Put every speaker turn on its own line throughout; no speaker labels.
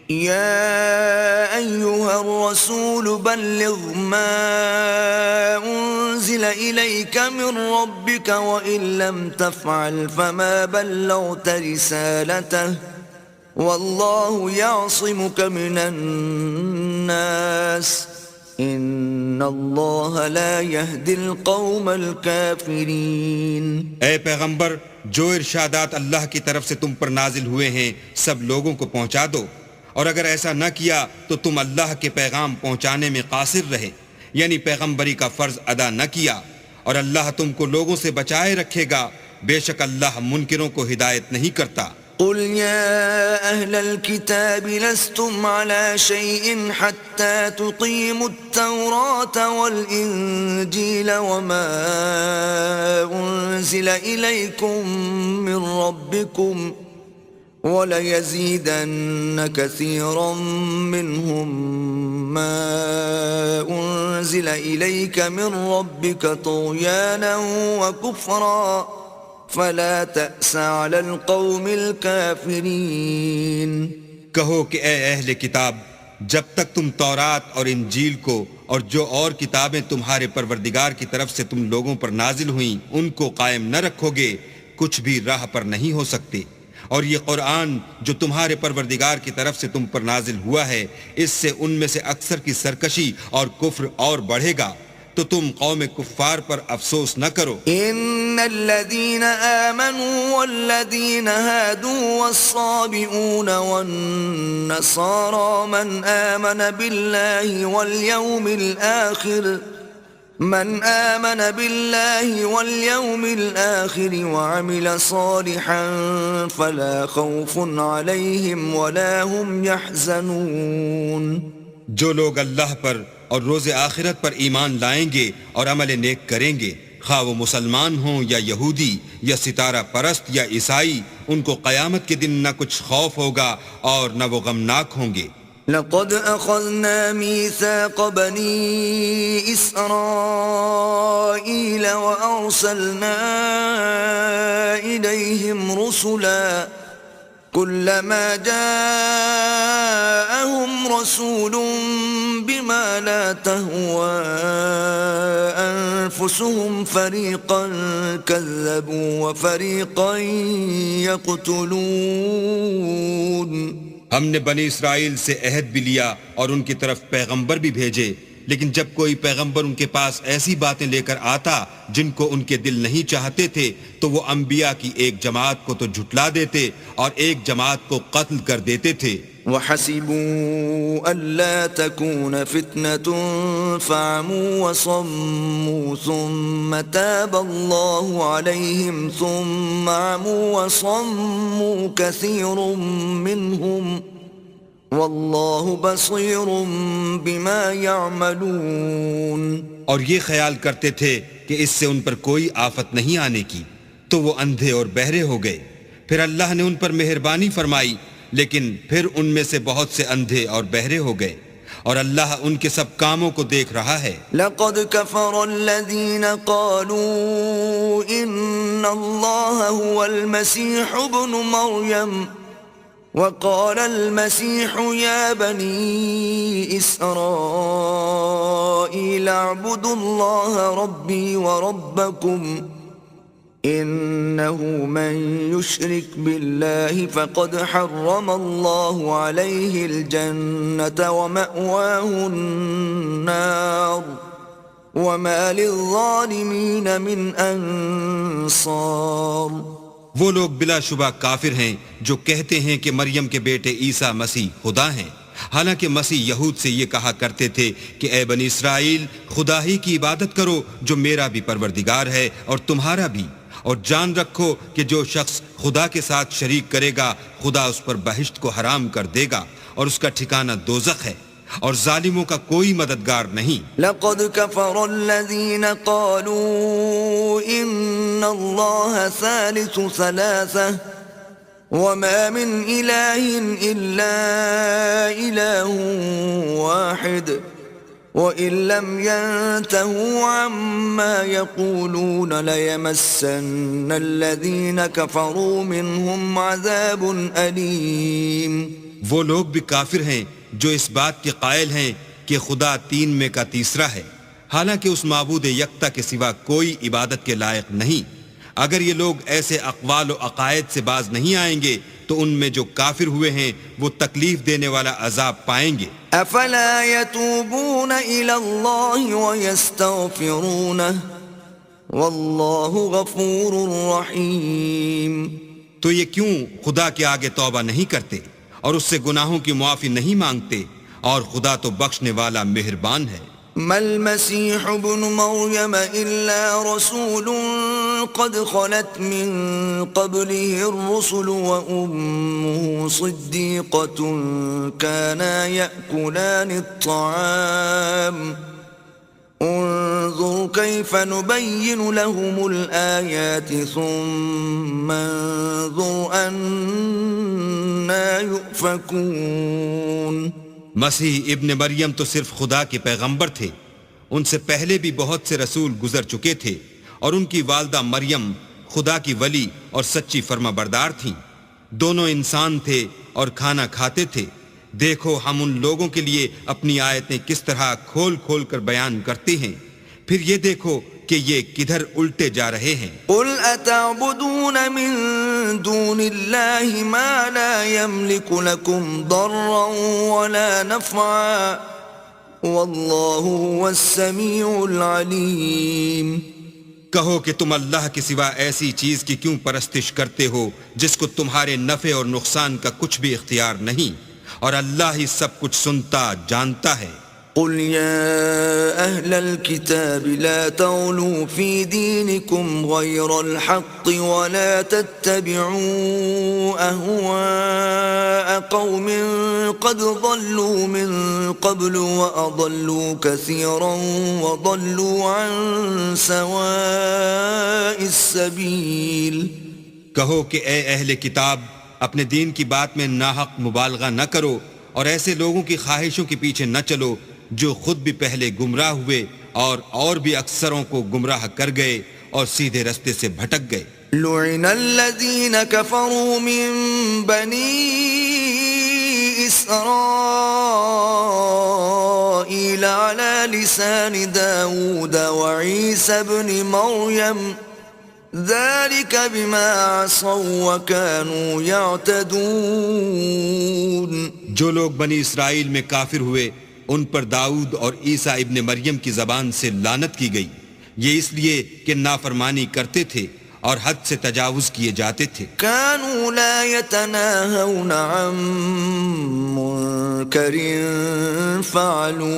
يا أيها الرسول بلغ ما أنزل إليك من ربك وإن لم تفعل فما بلغت رسالته والله يعصمك من الناس ان اللہ لا يهدي القوم الكافرین۔
اے پیغمبر، جو ارشادات اللہ کی طرف سے تم پر نازل ہوئے ہیں سب لوگوں کو پہنچا دو، اور اگر ایسا نہ کیا تو تم اللہ کے پیغام پہنچانے میں قاصر رہے، یعنی پیغمبری کا فرض ادا نہ کیا، اور اللہ تم کو لوگوں سے بچائے رکھے گا، بے شک اللہ منکروں کو ہدایت نہیں کرتا۔
قل يا أهل الكتاب لستم على شيء حتى تقيموا التوراة والإنجيل وما أنزل إليكم من ربكم وليزيدن كثيرا منهم ما أنزل إليك من ربك طغيانا وكفرا فلا تأس على القوم الكافرين۔
کہو کہ اے اہل کتاب، جب تک تم تورات اور انجیل کو اور جو اور کتابیں تمہارے پروردگار کی طرف سے تم لوگوں پر نازل ہوئیں ان کو قائم نہ رکھو گے، کچھ بھی راہ پر نہیں ہو سکتے، اور یہ قرآن جو تمہارے پروردگار کی طرف سے تم پر نازل ہوا ہے، اس سے ان میں سے اکثر کی سرکشی اور کفر اور بڑھے گا، تو تم قوم کفار پر افسوس نہ کرو۔
ان الذين آمنوا والذين هادوا والصابئون والنصارى من آمن بالله واليوم الآخر وعمل صالحا فلا خوف عليهم ولا هم يحزنون۔
جو لوگ اللہ پر اور روز آخرت پر ایمان لائیں گے اور عمل نیک کریں گے، خواہ وہ مسلمان ہوں یا یہودی یا ستارہ پرست یا عیسائی، ان کو قیامت کے دن نہ کچھ خوف ہوگا اور نہ وہ غمناک ہوں گے۔
لقد أخذنا ميثاق بني إسرائيل وأرسلنا إليهم رسلا كلما جاءهم رسول بما لا تهوى أنفسهم فريقا كذبوا وفريقا يقتلون۔
ہم نے بنی اسرائیل سے عہد بھی لیا اور ان کی طرف پیغمبر بھی بھیجے، لیکن جب کوئی پیغمبر ان کے پاس ایسی باتیں لے کر آتا جن کو ان کے دل نہیں چاہتے تھے تو وہ انبیاء کی ایک جماعت کو تو جھٹلا دیتے اور ایک جماعت کو قتل کر دیتے تھے۔
وَحَسِبُوا أَلَّا تَكُونَ فِتْنَةٌ فَعَمُوا وَصَمُّوا ثُمَّ تَابَ اللَّهُ عَلَيْهِمْ ثُمَّ عَمُوا وَصَمُّوا كَثِيرٌ مِّنْهُمْ وَاللَّهُ بَصِيرٌ بِمَا يَعْمَلُونَ۔
اور یہ خیال کرتے تھے کہ اس سے ان پر کوئی آفت نہیں آنے کی، تو وہ اندھے اور بہرے ہو گئے، پھر اللہ نے ان پر مہربانی فرمائی، لیکن پھر ان میں سے بہت سے اندھے اور بہرے ہو گئے، اور اللہ ان کے سب کاموں کو دیکھ رہا ہے۔
لقد كفر الذين قالوا ان الله هو المسيح ابن مريم وقال المسيح يا بني إسرائيل اعبدوا الله ربي وربكم إنه من يشرك بالله فقد حرم الله عليه الجنة ومأواه النار وما للظالمين من أنصار۔
وہ لوگ بلا شبہ کافر ہیں جو کہتے ہیں کہ مریم کے بیٹے عیسیٰ مسیح خدا ہیں، حالانکہ مسیح یہود سے یہ کہا کرتے تھے کہ اے بنی اسرائیل، خدا ہی کی عبادت کرو جو میرا بھی پروردگار ہے اور تمہارا بھی، اور جان رکھو کہ جو شخص خدا کے ساتھ شریک کرے گا خدا اس پر بہشت کو حرام کر دے گا اور اس کا ٹھکانہ دوزخ ہے، اور ظالموں کا کوئی مددگار نہیں۔
لقد كفر الذين قالوا ان الله ثالث ثلاثة وما من إله إلا إله واحد وَإِن لَّمْ يَنْتَهُوا عَمَّا يَقُولُونَ لَيَمَسَّنَّ الَّذِينَ كَفَرُوا مِنْهُمْ عَذَابٌ أَلِيمٌ۔
وہ لوگ بھی کافر ہیں جو اس بات کے قائل ہیں کہ خدا تین میں کا تیسرا ہے، حالانکہ اس معبود یکتا کے سوا کوئی عبادت کے لائق نہیں۔ اگر یہ لوگ ایسے اقوال و عقائد سے باز نہیں آئیں گے تو ان میں جو کافر ہوئے ہیں وہ تکلیف دینے والا عذاب پائیں گے۔
افلا يتوبون الى الله ويستغفرونه والله غفور رحیم۔
تو یہ کیوں خدا کے آگے توبہ نہیں کرتے اور اس سے گناہوں کی معافی نہیں مانگتے، اور خدا تو بخشنے والا مہربان ہے۔
ما المسيح ابن مريم إلا رسول قد خلت من قبله الرسل وأمه صديقة كانا يأكلان الطعام انظر كيف نبين لهم الآيات ثم انظر أنا يؤفكون۔
مسیح ابن مریم تو صرف خدا کے پیغمبر تھے، ان سے پہلے بھی بہت سے رسول گزر چکے تھے، اور ان کی والدہ مریم خدا کی ولی اور سچی فرما بردار تھیں۔ دونوں انسان تھے اور کھانا کھاتے تھے۔ دیکھو ہم ان لوگوں کے لیے اپنی آیتیں کس طرح کھول کھول کر بیان کرتے ہیں، پھر یہ دیکھو کہ یہ کدھر الٹے جا رہے ہیں۔
قل اتعبدون من دون اللہ ما لا يملك لكم ضرا ولا نفعا واللہ هو السمیع العلیم۔
کہو کہ تم اللہ کے سوا ایسی چیز کی کیوں پرستش کرتے ہو جس کو تمہارے نفع اور نقصان کا کچھ بھی اختیار نہیں، اور اللہ ہی سب کچھ سنتا جانتا ہے۔
قل يا أهل الكتاب لا تغلوا في دينكم غير الحق ولا تتبعوا أهواء قوم قد ضلوا من قبل وأضلوا كثيرا وضلوا عن سواء السبيل۔
کہو کہ اے اہل کتاب اپنے دین کی بات میں ناحق مبالغہ نہ کرو، اور ایسے لوگوں کی خواہشوں کے پیچھے نہ چلو جو خود بھی پہلے گمراہ ہوئے اور بھی اکثروں کو گمراہ کر گئے اور سیدھے رستے سے بھٹک گئے۔
لعن الذین کفروا من بنی اسرائیل علی لسان داود وعیسی ابن مریم ذلك بما عصوا وكانوا يعتدون۔
جو لوگ بنی اسرائیل میں کافر ہوئے ان پر داؤد اور عیسیٰ ابن مریم کی زبان سے لعنت کی گئی، یہ اس لیے کہ نافرمانی کرتے تھے اور حد سے تجاوز کیے جاتے تھے۔
كانوا لا يتناهون عن منكر فعلوه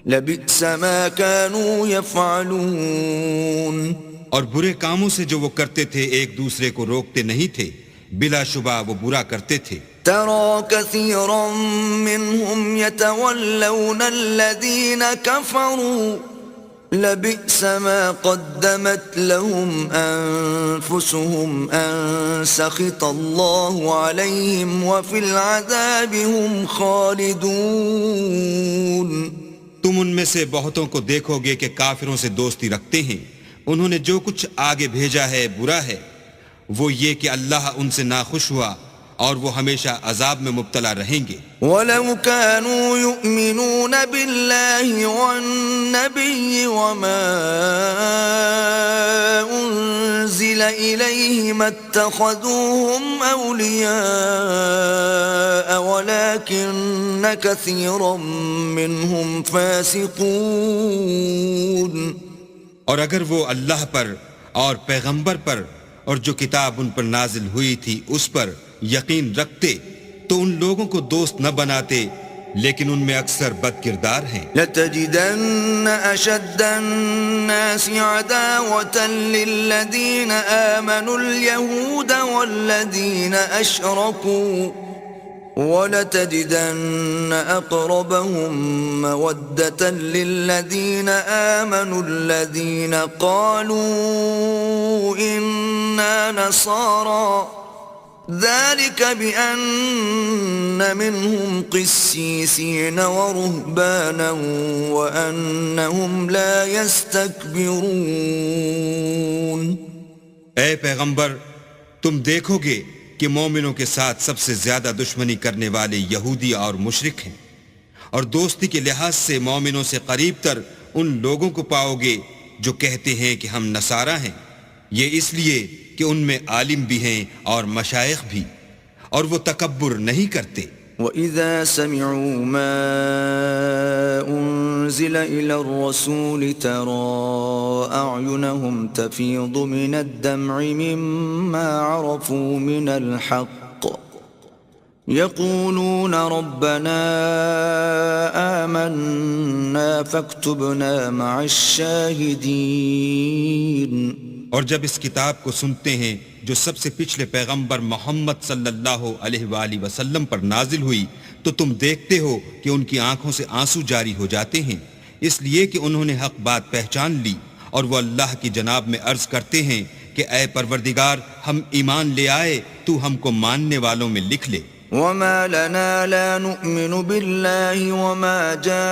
لبئس ما كانوا يفعلون۔
اور برے کاموں سے جو وہ کرتے تھے ایک دوسرے کو روکتے نہیں تھے، بلا شبہ وہ برا کرتے تھے۔
ترى كثيرا منهم يتولون الذين كفروا لبئس ما قدمت لهم أنفسهم أن سخط الله عليهم وفي العذاب هم خالدون۔
تم ان میں سے بہتوں کو دیکھو گے کہ کافروں سے دوستی رکھتے ہیں، انہوں نے جو کچھ آگے بھیجا ہے برا ہے، وہ یہ کہ اللہ ان سے ناخوش ہوا اور وہ ہمیشہ عذاب میں مبتلا رہیں گے۔
وَلَوْ كَانُوا يُؤْمِنُونَ بِاللَّهِ وَالنَّبِيِّ وَمَا أُنزِلَ إِلَيْهِ مَا اتَّخَذُوهُمْ أَوْلِيَاءَ وَلَكِنَّ كَثِيرًا مِّنْهُمْ فَاسِقُونَ۔
اور اگر وہ اللہ پر اور پیغمبر پر اور جو کتاب ان پر نازل ہوئی تھی اس پر یقین رکھتے تو ان لوگوں کو دوست نہ بناتے، لیکن ان میں اکثر بد کردار ہیں۔
لَتَجِدَنَّ أَشَدَّ النَّاسِ عَدَاوَةً لِّلَّذِينَ آمَنُوا الْيَهُودَ وَالَّذِينَ أَشْرَكُوا وَلَتَجِدَنَّ أَقْرَبَهُم مَّوَدَّةً لِّلَّذِينَ آمَنُوا الَّذِينَ قَالُوا إِنَّا نَصَارَىٰ ذَلِكَ بِأَنَّ مِنْهُمْ قِسِّيسِينَ وَرُهْبَانًا وَأَنَّهُمْ لَا يَسْتَكْبِرُونَ۔
اے پیغمبر تم دیکھو گے کہ مومنوں کے ساتھ سب سے زیادہ دشمنی کرنے والے یہودی اور مشرک ہیں، اور دوستی کے لحاظ سے مومنوں سے قریب تر ان لوگوں کو پاؤ گے جو کہتے ہیں کہ ہم نصارہ ہیں، یہ اس لیے کہ ان میں عالم بھی ہیں اور مشائخ بھی، اور وہ تکبر نہیں کرتے۔
وَإِذَا سَمِعُوا مَا أُنزِلَ إِلَى الرَّسُولِ تَرَىٰ أَعْيُنَهُمْ تَفِيضُ مِنَ الدَّمْعِ مِمَّا عَرَفُوا مِنَ الْحَقِّ يَقُولُونَ رَبَّنَا آمَنَّا فَاكْتُبْنَا مَعَ الشَّاهِدِينَ۔
اور جب اس کتاب کو سنتے ہیں جو سب سے پچھلے پیغمبر محمد صلی اللہ علیہ وآلہ وسلم پر نازل ہوئی، تو تم دیکھتے ہو کہ ان کی آنکھوں سے آنسو جاری ہو جاتے ہیں، اس لیے کہ انہوں نے حق بات پہچان لی، اور وہ اللہ کی جناب میں عرض کرتے ہیں کہ اے پروردگار، ہم ایمان لے آئے، تو ہم کو ماننے والوں میں لکھ لے۔
وما لنا لا نؤمن بالله وما جاءنا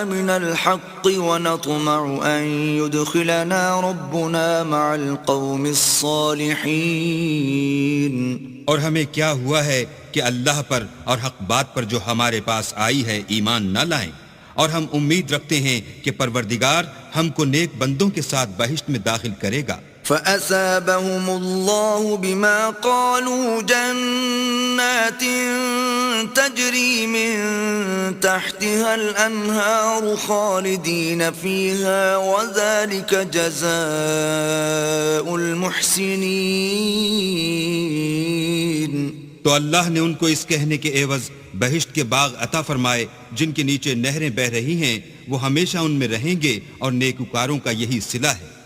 من الحق ونطمع أن يدخلنا ربنا مع القوم الصالحين۔
اور ہمیں کیا ہوا ہے کہ اللہ پر اور حق بات پر جو ہمارے پاس آئی ہے ایمان نہ لائیں، اور ہم امید رکھتے ہیں کہ پروردگار ہم کو نیک بندوں کے ساتھ بہشت میں داخل کرے گا۔
فَأَثَابَهُمُ اللَّهُ بِمَا قَالُوا جَنَّاتٍ تَجْرِي مِن تَحْتِهَا الْأَنْهَارُ خَالِدِينَ فِيهَا وَذَلِكَ جَزَاءُ الْمُحْسِنِينَ۔
تو اللہ نے ان کو اس کہنے کے عوض بہشت کے باغ عطا فرمائے جن کے نیچے نہریں بہہ رہی ہیں، وہ ہمیشہ ان میں رہیں گے، اور نیکوکاروں کا یہی صلہ ہے۔